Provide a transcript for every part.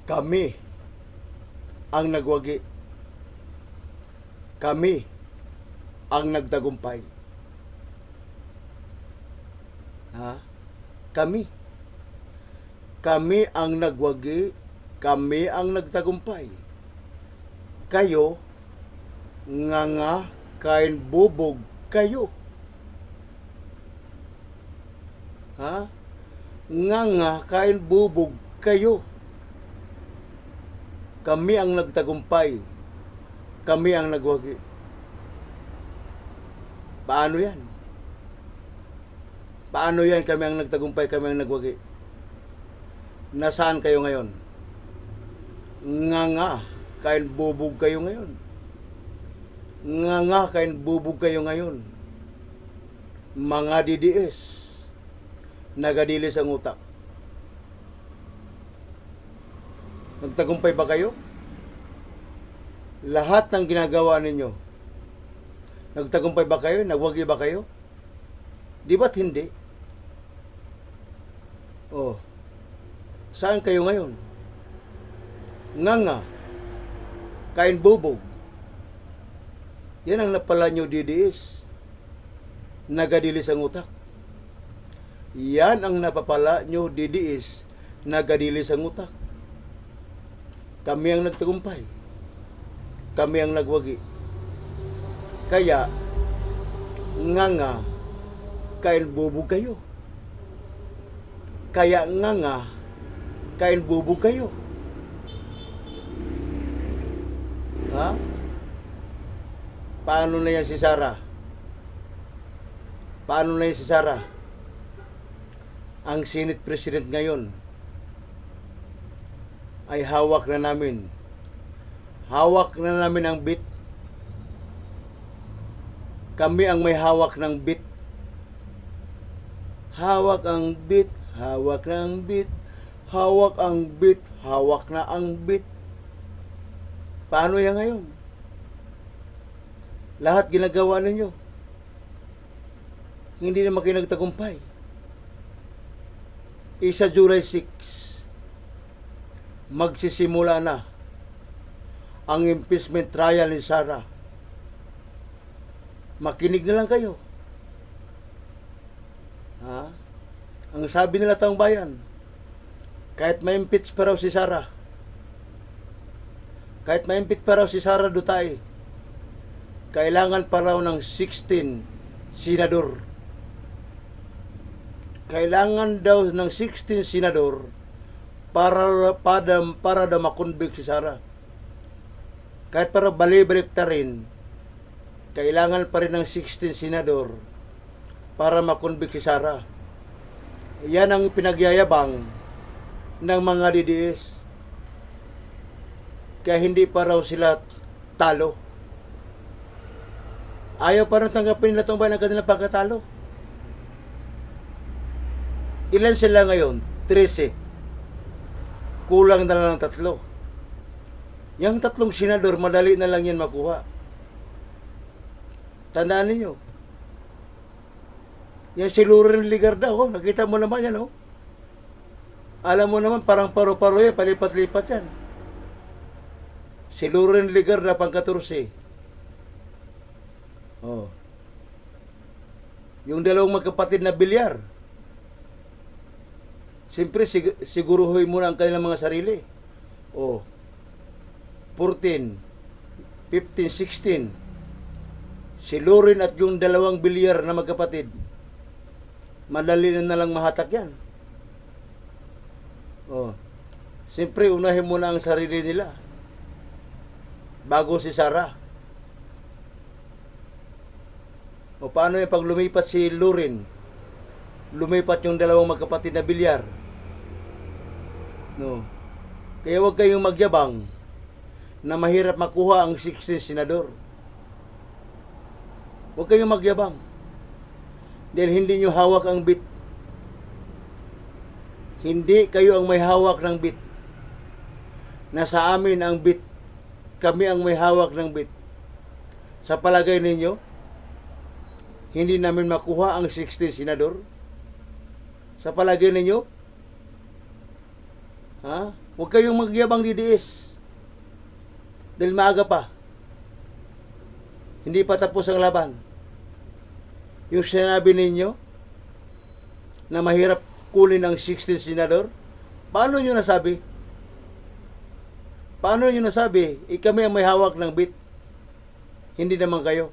Kami ang nagwagi. Kami ang nagtagumpay. Ha? Kami. Kami ang nagwagi. Kami ang nagtagumpay. Kayo, nga kain bubog kayo. Ha? Nga kain bubog kayo. Kami ang nagtagumpay. Kami ang nagwagi. Paano yan? Paano yan kami ang nagtagumpay, kami ang nagwagi? Nasaan kayo ngayon? Nga kain bubog kayo ngayon. Nga kain bubog kayo ngayon. Mga DDS, nagadilis ang utak. Nagtagumpay ba kayo? Lahat ng ginagawa ninyo, nagtagumpay ba kayo? Nagwagi ba kayo? Di ba't hindi? Oh, saan kayo ngayon? Nga kain bubog. Yan ang napala nyo, DDS. Nagadilis ang utak. Yan ang napapala nyo, DDS. Nagadilis ang utak. Kami ang nagtagumpay. Kami ang nagwagi. Kaya, nga kain bubog kayo. Kaya nga kain bubog kayo. Ha? Paano na yan si Sara? Paano na yan si Sara? Ang Senate President ngayon ay hawak na namin. Hawak na namin ang bit. Kami ang may hawak ng bit. Hawak ang bit, hawak ng bit, hawak ang bit, hawak na ang bit. Paano yan ngayon? Lahat ginagawa ninyo. Hindi naman kayo nagtagumpay. Isa July 6, magsisimula na ang impeachment trial ni Sara. Makinig na lang kayo. Ha? Ang sabi nila taong bayan, kahit ma-impeach pa raw si Sara, kahit ma-impeach pa raw si Sara Dutay, kailangan pa raw ng 16 senador. Kailangan daw ng 16 senador para daw makonvict si Sara. Kahit para balik-balik ta rin, kailangan pa rin ng 16 senador para makonvict si Sara. Yan ang pinagyayabang ng mga DDS. Kaya hindi pa raw sila talo. Ayaw pa rin tanggapin nila itong bayan ng kanilang pagkatalo. Ilan sila ngayon? 13. Kulang na lang 3. Yang 3 senador, madali na lang yan makuha. Tandaan ninyo. Yan si Loren Ligarda, oh, nakita mo naman yan, oh. Alam mo naman, parang paro-paro yan, palipat-lipat yan. Si Loren Ligarda, pang-14. Oh. Yung dalawang magkapatid na bilyar. Siyempre, siguruhoy muna ang kanilang mga sarili. Oh. 14, 15, 16. Si Loren at yung dalawang bilyar na magkapatid. Madali na lang mahatak yan. Oh. Siyempre, unahin muna ang sarili nila. Bago si Sara. O paano yung pag lumipat si Loren? Lumipat yung dalawang magkapatid na bilyar. No. Kaya huwag kayong magyabang na mahirap makuha ang 16 senador. Huwag kayong magyabang. Dahil hindi nyo hawak ang bit. Hindi kayo ang may hawak ng bit. Nasa amin ang bit. Kami ang may hawak ng bit. Sa palagay ninyo, hindi namin makuha ang 16 senador? Sa palagay ninyo? Ha? Huwag kayong magyabang DDS. Dahil maaga pa. Hindi pa tapos ang laban. Yung sinabi ninyo na mahirap kunin ang 16 senador, paano nyo nasabi? Paano nyo nasabi? Kami ang may hawak ng bit. Hindi naman kayo.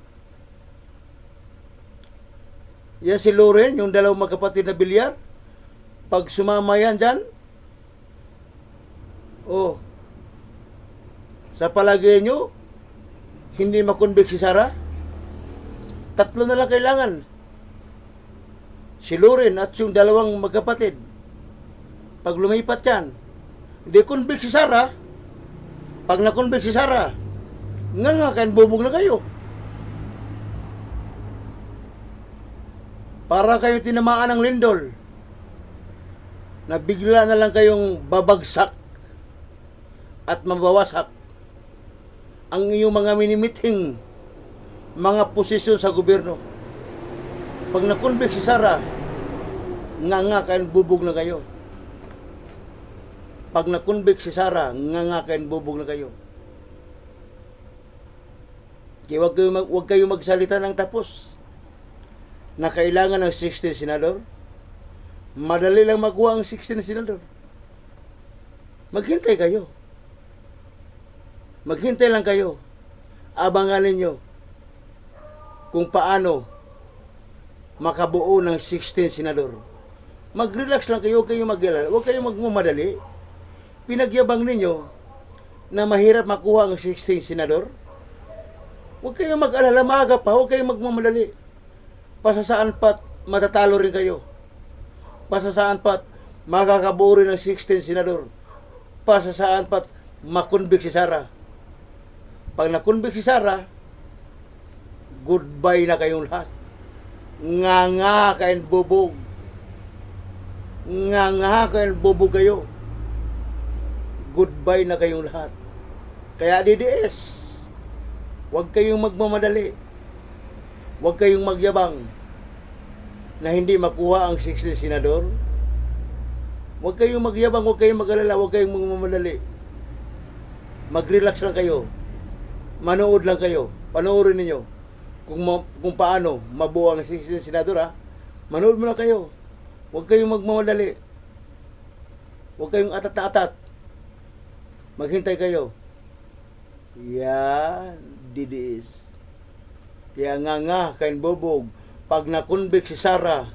Yan si Loren, yung dalawang magkapatid na bilyar, pag sumama yan dyan, sa palagay nyo, hindi makonvict si Sara? 3 na lang kailangan. Si Loren at yung dalawang magkapatid. Pag lumipat yan, hindi convict si Sara. Pag na-convict si Sara, nga kain bubog na kayo. Para kayo tinamaan ng lindol, na bigla na lang kayong babagsak at mabawasak ang inyong mga minimiting mga posisyon sa gobyerno. Pag na-convict si Sara, nga kain bubog na kayo. Pag na-convict si Sara, nga kain bubog na kayo. Kaya huwag kayo magsalita ng tapos na kailangan ng 16 senador. Madali lang makuha ang 16 senador. Maghintay kayo. Maghintay lang kayo. Abangan ninyo kung paano makabuo ng 16 senador. Mag-relax lang kayo, huwag kayong mag-alala, huwag kayong magmamadali. Pinagyabang ninyo na mahirap makuha ang 16 senador. Huwag kayong mag-alala, maaga pa, huwag kayong magmamadali. Pasasaan pat matatalo rin kayo. Pasasaan pat makakabuo rin ng 16 senador. Pasasaan pat makonvict si Sara. Pag nakonvict si Sara, goodbye na kayong lahat. Nga kain bubog. Nga kain bubog kayo. Goodbye na kayong lahat. Kaya DDS, huwag kayong magmamadali. Huwag kayong magyabang na hindi makuha ang 16 senador. Huwag kayong magyabang, huwag kayong mag-alala, huwag kayong magmamadali. Mag-relax lang kayo. Manood lang kayo. Panoorin ninyo kung paano mabuo ang 16 senador, ha. Manood mo lang kayo. Huwag kayong magmamadali. Huwag kayong atat-atat. Maghintay kayo. Yan, DDS. Kaya nga kain bubog. Pag na-convict si Sara,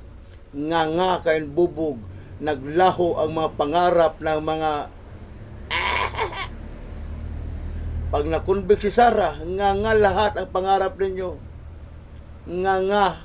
nga kain bubog. Naglaho ang mga pangarap ng mga pag na-convict si Sara, nga lahat ang pangarap ninyo. Nga